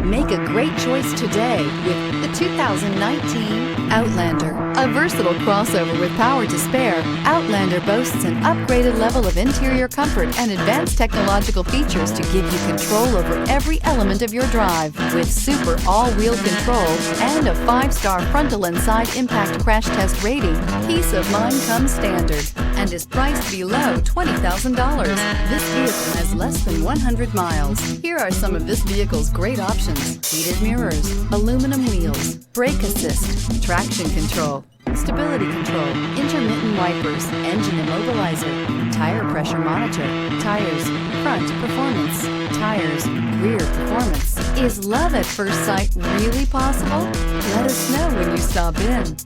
Make a great choice today with the 2019 Outlander. A versatile crossover with power to spare, Outlander boasts an upgraded level of interior comfort and advanced technological features to give you control over every element of your drive. With super all-wheel control and a 5-star frontal and side impact crash test rating, peace of mind comes standard and is priced below $20,000. This vehicle has less than 100 miles. Here are some of this vehicle's great options: heated mirrors, aluminum wheels, brake assist, traction control, stability control, intermittent wipers, engine immobilizer, tire pressure monitor, tires, front performance, tires, rear performance. Is love at first sight really possible? Let us know when you stop in.